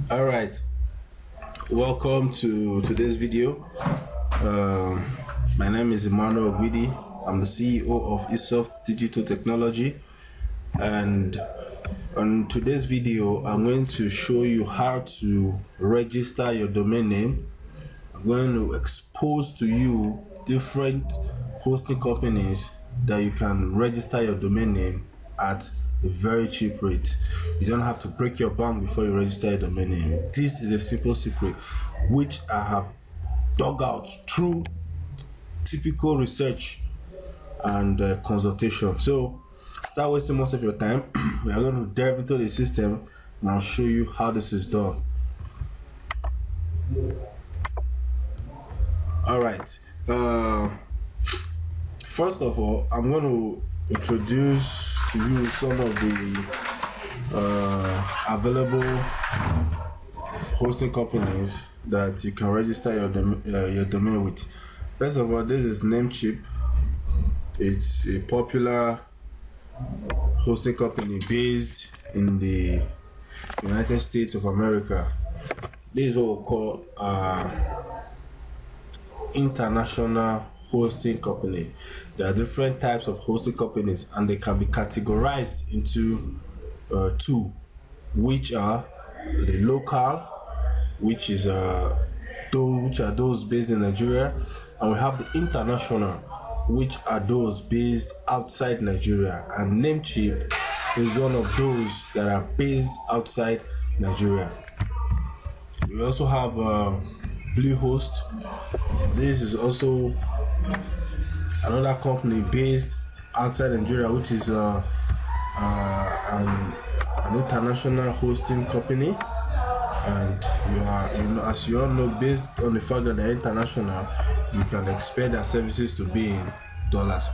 All right, welcome to today's video. My name is Emmanuel Ogwidi. I'm the CEO of Esoft Digital Technology, and on today's video I'm going to show you how to register your domain name. I'm going to expose to you different hosting companies that you can register your domain name at a very cheap rate. You don't have to break your bank before you register your domain name. This is a simple secret which I have dug out through typical research and consultation. So without wasting most of your time, we are going to delve into the system and I'll show you how this is done. All right, first of all, I'm going to introduce to you some of the available hosting companies that you can register your domain with. First of all, this is Namecheap. It's a popular hosting company based in the United States of America. This is what we call international hosting company. There are different types of hosting companies and they can be categorized into two, which are the local, which is those based in Nigeria, and we have the international, which are those based outside Nigeria, and Namecheap is one of those that are based outside Nigeria. We also have Bluehost. This is also another company based outside Nigeria, which is an international hosting company, and as you all know, based on the fact that they're international, you can expect their services to be in dollars.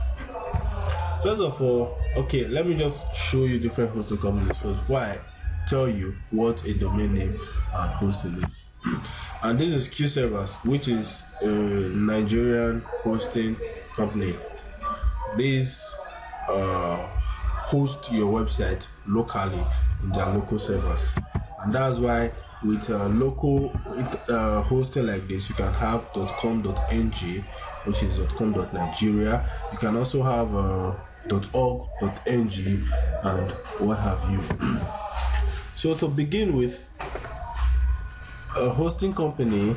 First of all, okay, let me just show you different hosting companies first before I tell you what a domain name and hosting is. And this is QServers, which is a Nigerian hosting company. These host your website locally in their local servers, and that's why with local hosting like this, you can have .com.ng, which is .com.nigeria. You can also have .org.ng and what have you. So to begin with, a hosting company,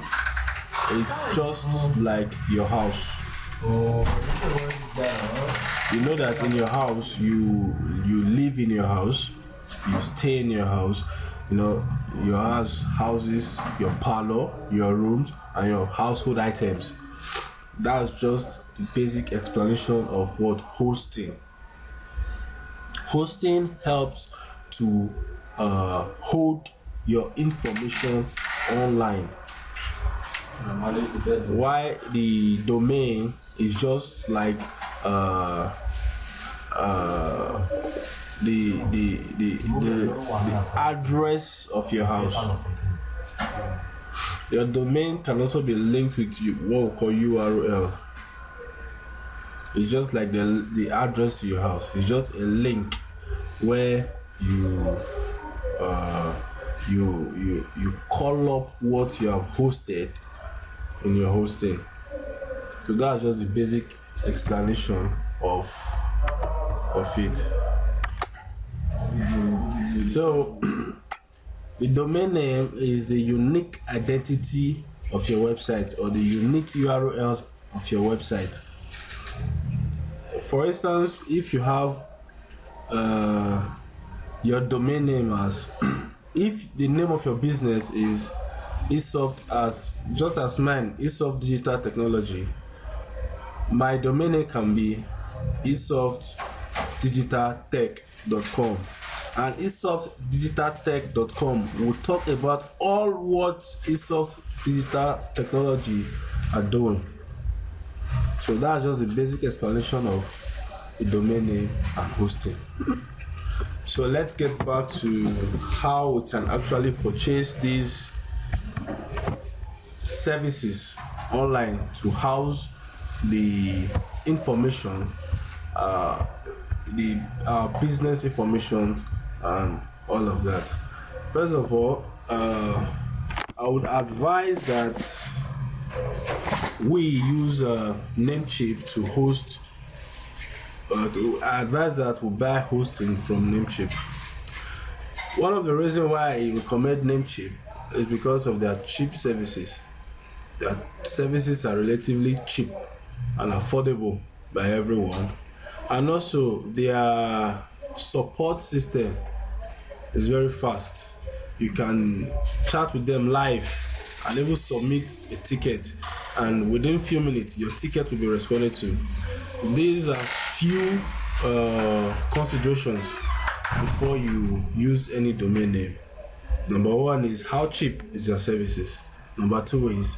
it's just like your house. You know that in your house, you live in your house, you stay in your house. You know, your house houses your parlor, your rooms, and your household items. That's just the basic explanation of what hosting. Hosting helps to hold your information online. Why the domain is just like the address of your house. Your domain can also be linked with what we call URL. It's just like the address to your house. It's just a link where you call up what you have hosted in your hosting. So that's just the basic explanation of it. So the domain name is the unique identity of your website, or the unique URL of your website. For instance, if you have your domain name as if the name of your business is Esoft, as just as mine, Esoft Digital Technology, my domain name can be esoftdigitaltech.com, and esoftdigitaltech.com will talk about all what Esoft Digital Technology are doing. So that's just the basic explanation of the domain name and hosting. So let's get back to how we can actually purchase these services online to house the information, the business information and all of that. First of all, I would advise that we use Namecheap to host. I advise that we buy hosting from Namecheap. One of the reasons why I recommend Namecheap is because of their cheap services. Their services are relatively cheap and affordable by everyone, and also their support system is very fast. You can chat with them live and even submit a ticket, and within few minutes your ticket will be responded to. These are few considerations before you use any domain name. Number one is how cheap is their services. Number two is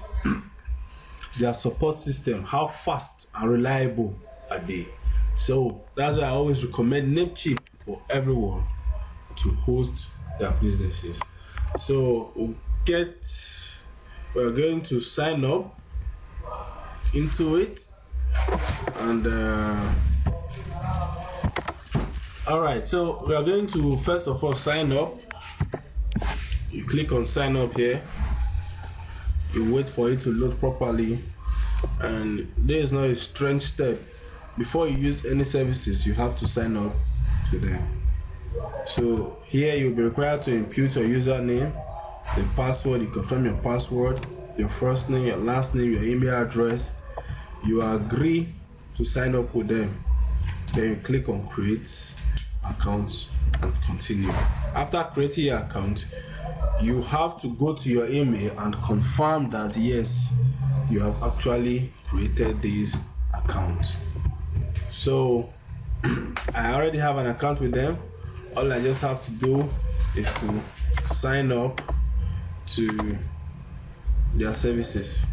their support system, how fast and reliable are they. So that's why I always recommend Namecheap for everyone to host their businesses. So we're going to sign up into it, and all right, so we are going to first of all sign up. You click on sign up here, you wait for it to load properly, and there is not a strange step. Before you use any services, you have to sign up to them. So here you'll be required to input your username, the password. You confirm your password, your first name, your last name, your email address. You agree to sign up with them. Then you click on create account and continue. After creating your account, you have to go to your email and confirm that yes, you have actually created this account. So I already have an account with them. All I just have to do is to sign up to their services.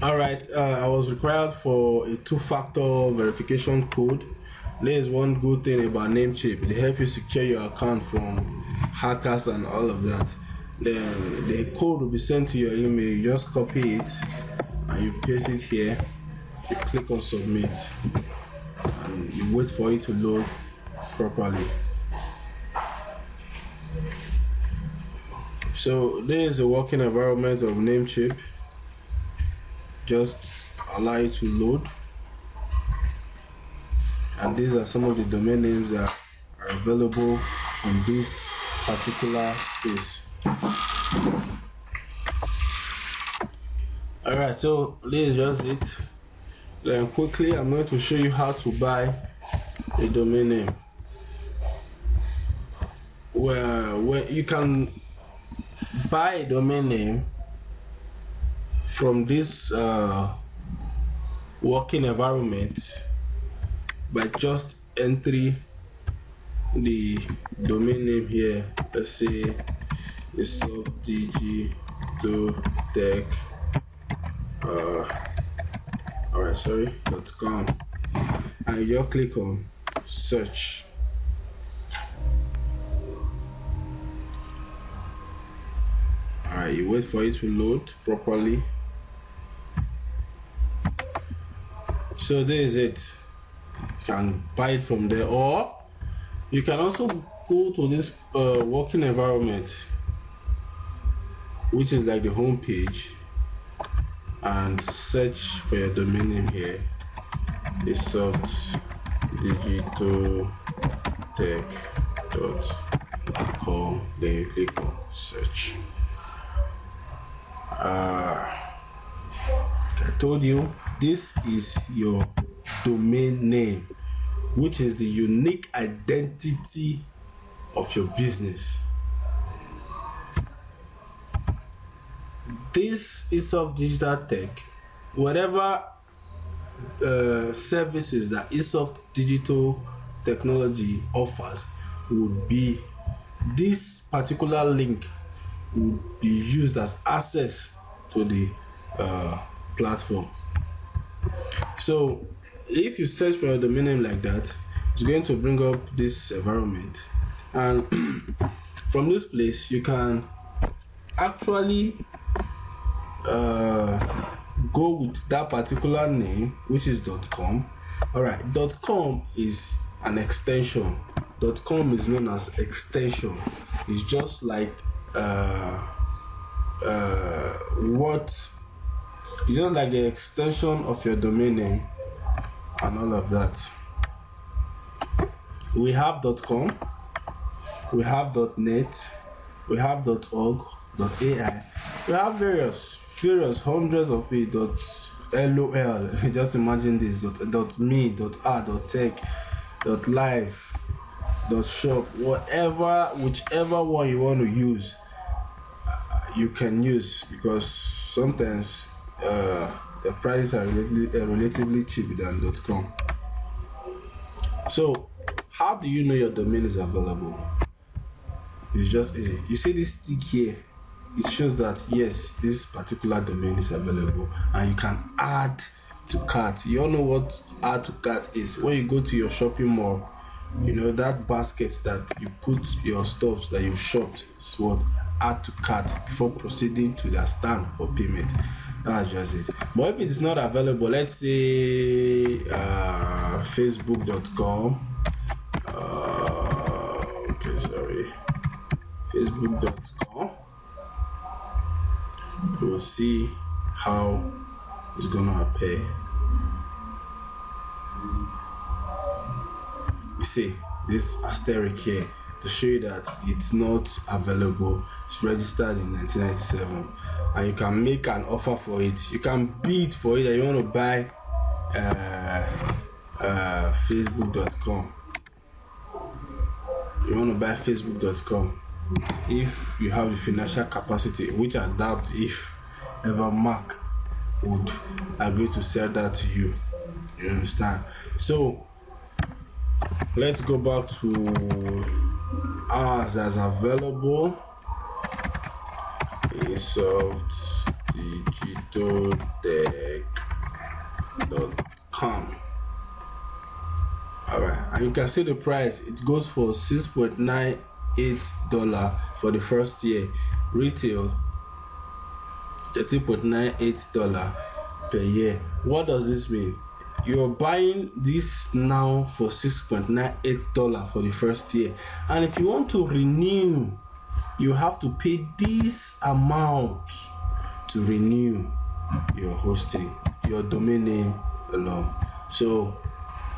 Alright, I was required for a two-factor verification code. There is one good thing about Namecheap. They help you secure your account from hackers and all of that. Then the code will be sent to your email. You just copy it and you paste it here. You click on submit and you wait for it to load properly. So this is the working environment of Namecheap. Just allow it to load, and these are some of the domain names that are available in this particular space. Alright, so this is just it. Then quickly I'm going to show you how to buy a domain name. Where you can buy a domain name from this working environment by just entering the domain name here. Let's say Esoft Digital Tech .com, and you click on search. Alright, you wait for it to load properly. So there is it. You can buy it from there, or you can also go to this working environment, which is like the home page, and search for your domain name here. Esoft Digital Tech.com. Then you click on search. I told you, this is your domain name, which is the unique identity of your business. This Esoft Digital Tech, whatever services that Esoft Digital Technology offers, would be this particular link would be used as access to the platform. So if you search for a domain name like that, it's going to bring up this environment, and from this place you can actually go with that particular name, which is .com. Alright, .com is an extension .com is known as extension. It's just like it's just like the extension of your domain name and all of that. We have .com, we have .net, we have .org, .ai, we have various hundreds of it. .lol, just imagine this. .me, .r, .tech, .live, .shop, whichever one you want to use, you can use, because sometimes the prices are relatively cheap than .com. So how do you know your domain is available? It's just easy. You see this tick here, it shows that yes, this particular domain is available, and you can add to cart. You all know what add to cart is. When you go to your shopping mall, you know that basket that you put your stuff that you've shopped, is what add to cart before proceeding to their stand for payment. That's just it. But if it is not available, let's say facebook.com, facebook.com, you will see how it's gonna appear. You see this asterisk here to show you that it's not available. It's registered in 1997, and you can make an offer for it. You can bid for it that you want to buy facebook.com. You want to buy facebook.com if you have the financial capacity, which I doubt if ever Mark would agree to sell that to you. You understand? So let's go back to ours as available. Esoft Digital Tech.com. Alright, and you can see the price. It goes for $6.98 for the first year. Retail $13.98 per year. What does this mean? You're buying this now for $6.98 for the first year, and if you want to renew, you have to pay this amount to renew your hosting, your domain name alone. So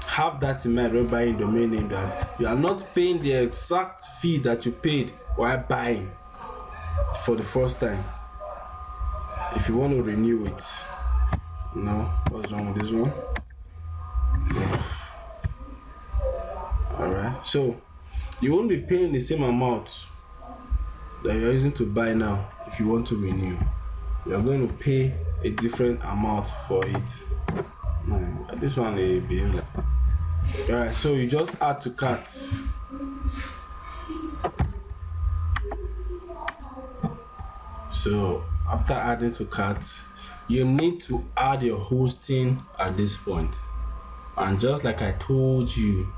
have that in mind when buying domain name, that you are not paying the exact fee that you paid while buying for the first time. If you want to renew it, no, what's wrong with this one? Alright, so you won't be paying the same amount that you're using to buy now. If you want to renew, you're going to pay a different amount for it. This one is behave like. Alright, so you just add to cart. So after adding to cart, you need to add your hosting at this point. And just like I told you,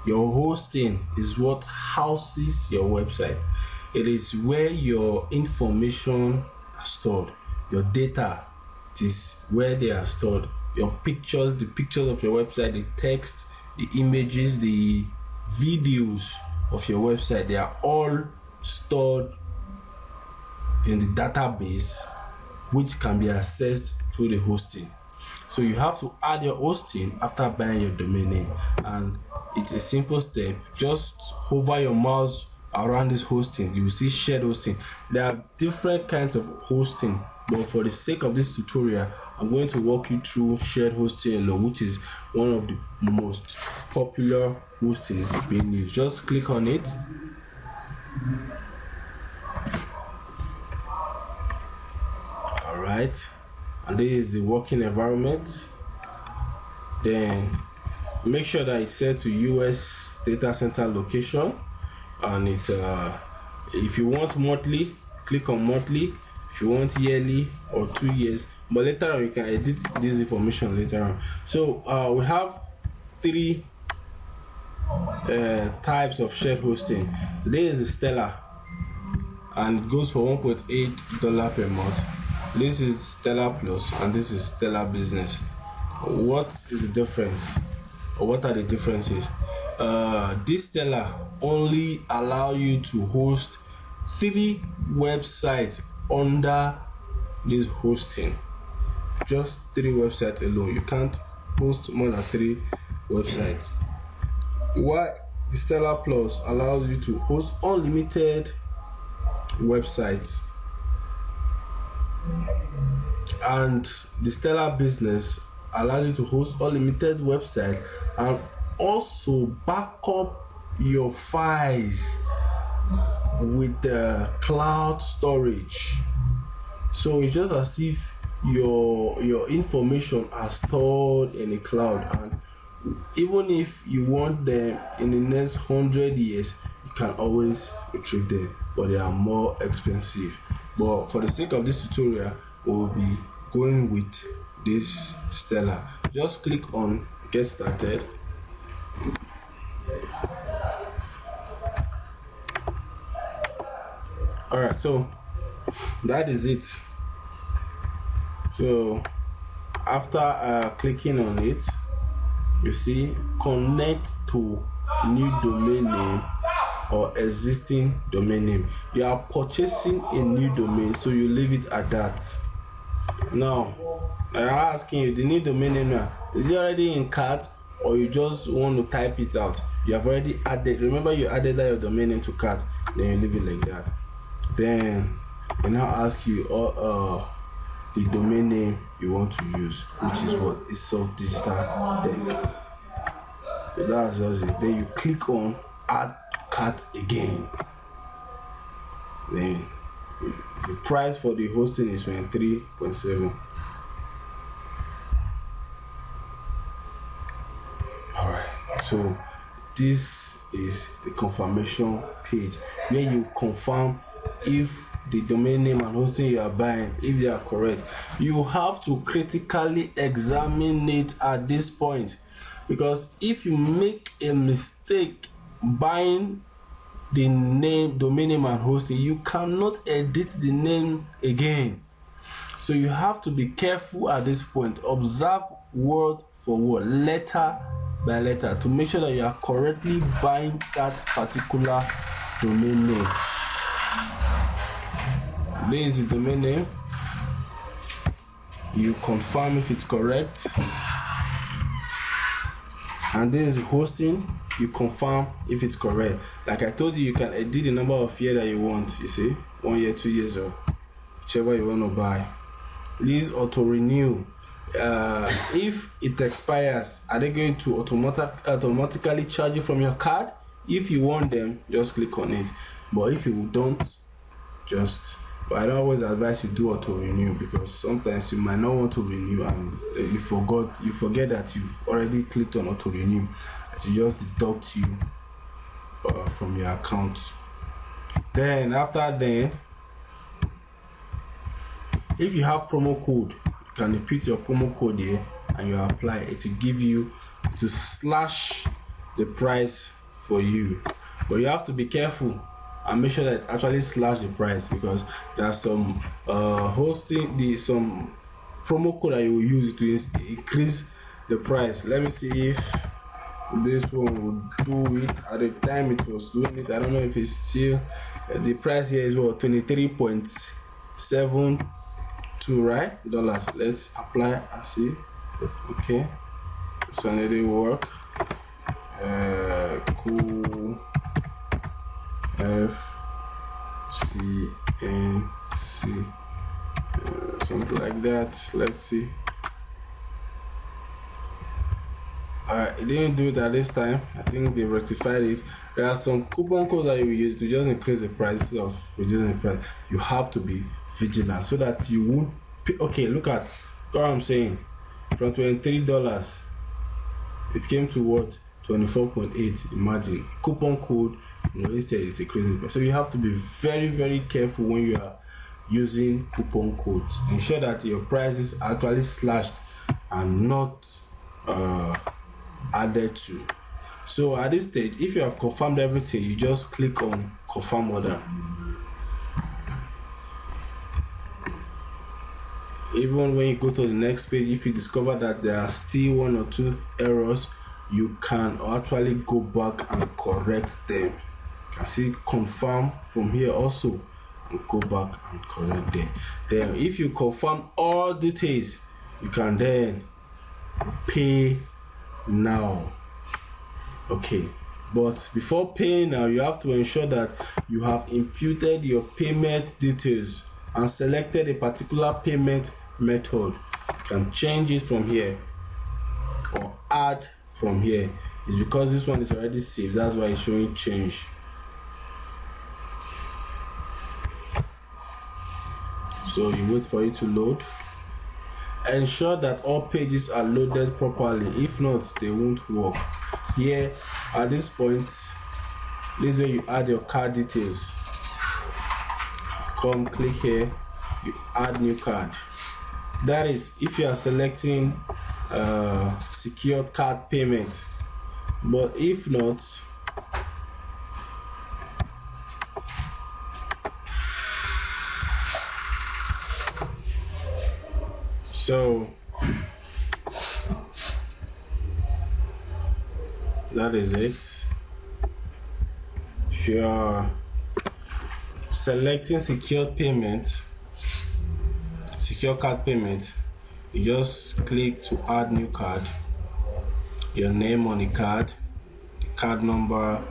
your hosting is what houses your website. It is where your information are stored. Your data, it is where they are stored. Your pictures, the pictures of your website, the text, the images, the videos of your website, they are all stored in the database, which can be accessed through the hosting. So you have to add your hosting after buying your domain name, and it's a simple step. Just hover your mouse around this hosting, you will see shared hosting. There are different kinds of hosting, but for the sake of this tutorial, I'm going to walk you through shared hosting alone, which is one of the most popular hosting being used. Just click on it. Alright, and this is the working environment. Then make sure that it's set to US data center location, and it's if you want monthly, click on monthly. If you want yearly or 2 years, but later on you can edit this information later on. So we have 3 types of shared hosting. This is Stellar, and it goes for $1.8 per month. This is Stellar Plus, and this is Stellar Business. What is the difference, or what are the differences? this seller only allow you to host 3 websites under this hosting. Just 3 websites alone. You can't host more than 3 websites. Why the Stellar Plus allows you to host unlimited websites, and the Stellar Business allows you to host unlimited website and also back up your files with cloud storage. So it's just as if your information are stored in the cloud, and even if you want them in the next 100 years, you can always retrieve them, but they are more expensive. But for the sake of this tutorial, we will be going with this Stellar. Just click on get started. Alright, so that is it. So after clicking on it, you see connect to new domain name or existing domain name. You are purchasing a new domain, so you leave it at that. Now I'm asking you, the new domain name now, is it already in cart, or you just want to type it out? You have already added, remember you added that your domain name to cart, then you leave it like that. Then they now ask you the domain name you want to use, which is what? Esoft Digital Tech. So that's just it. Then you click on add cart again. Then the price for the hosting is 23.7. Alright, so this is the confirmation page where you confirm if the domain name and hosting you are buying, if they are correct. You have to critically examine it at this point, because if you make a mistake buying the name, domain name and hosting, you cannot edit the name again. So you have to be careful at this point. Observe word for word, letter by letter, to make sure that you are correctly buying that particular domain name. This is the domain name. You confirm if it's correct, and this is hosting. You confirm if it's correct. Like I told you, you can edit the number of years that you want. You see, 1 year, 2 years, or whichever you want to buy. Please auto renew. If it expires, are they going to automatically charge you from your card? If you want them, just click on it. But if you don't, but I don't always advise you do auto renew, because sometimes you might not want to renew and you forget that you've already clicked on auto renew, to just deduct you from your account. Then after then, if you have promo code, you can repeat your promo code here and you apply it to give you, to slash the price for you. But you have to be careful and make sure that it actually slash the price, because there are some some promo code that you will use to increase the price. Let me see if this one will do it. At the time it was doing it, I don't know if it's still the price here is what, 23.72, right, dollars. Let's apply and see. Okay, this one didn't work. Cool FCNC, something like that. Let's see. Alright, it didn't do it at this time. I think they rectified it. There are some coupon codes that you use to just increase the price of reducing the price. You have to be vigilant so that you won't pay. Okay, look at what I'm saying. From $23, it came to what? 24.8. Imagine coupon code, instead it's increasing price. So you have to be very, very careful when you are using coupon codes. Ensure that your price is actually slashed and not added to. So at this stage, if you have confirmed everything, you just click on confirm order. Even when you go to the next page, if you discover that there are still 1 or 2 errors, you can actually go back and correct them. You can see confirm from here also, and go back and correct them. Then if you confirm all details, you can then pay now. Okay, but before paying now, you have to ensure that you have imputed your payment details and selected a particular payment method. You can change it from here or add from here. It's because this one is already saved, that's why it's showing change. So you wait for it to load. Ensure that all pages are loaded properly, if not they won't work. Here at this point, this is where you add your card details. Come click here, you add new card. That is if you are selecting secured card payment, but if not, so that is it. If you are selecting secure card payment, you just click to add new card, your name on the card, the card number,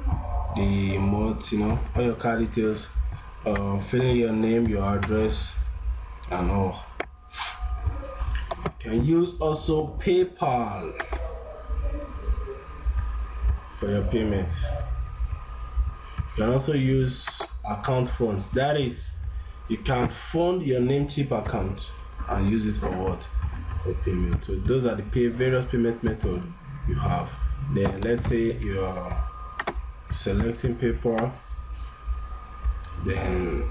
the month, all your card details, fill in your name, your address, and all. You can use also PayPal for your payments. You can also use account funds. That is, you can fund your Namecheap account and use it for what? For payment. So those are the various payment methods you have. Then let's say you are selecting PayPal. Then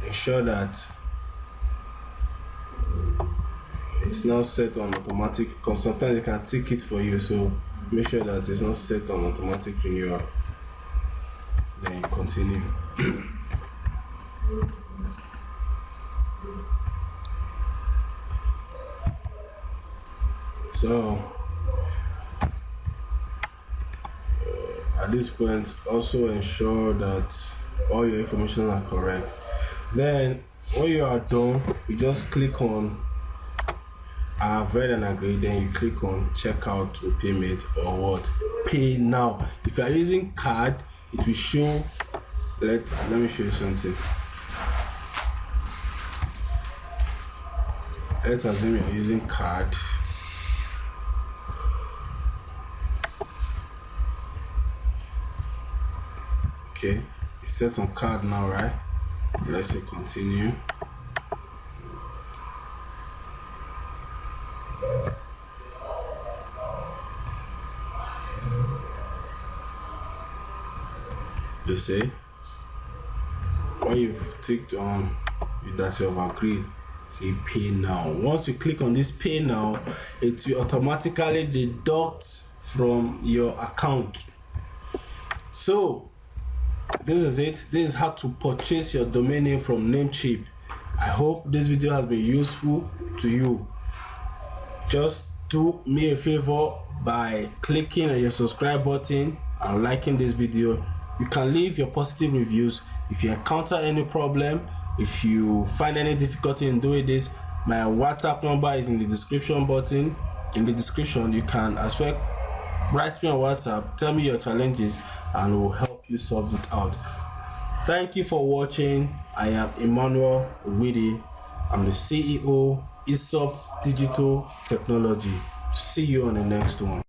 ensure that it's not set on automatic, because sometimes they can tick it for you. So make sure that it's not set on automatic renewal. Then you continue. So at this point, also ensure that all your information are correct. Then when you are done, you just click on I have read and agreed. Then you click on checkout to payment or what? Pay now. If you are using card, it will show. Let me show you something. Let's assume you're using card. Okay, it's set on card now, right? Let's say continue. You see, when you've ticked on that you have agreed, say pay now. Once you click on this pay now, it will automatically deduct from your account. So this is it. This is how to purchase your domain name from Namecheap. I hope this video has been useful to you. Just do me a favor by clicking on your subscribe button and liking this video. You can leave your positive reviews. If you encounter any problem, if you find any difficulty in doing this, my WhatsApp number is in the description button. In the description, you can as well write me on WhatsApp, tell me your challenges, and we'll help you solve it out. Thank you for watching. I am Emmanuel Widi. I'm the CEO, Esoft Digital Technology. See you on the next one.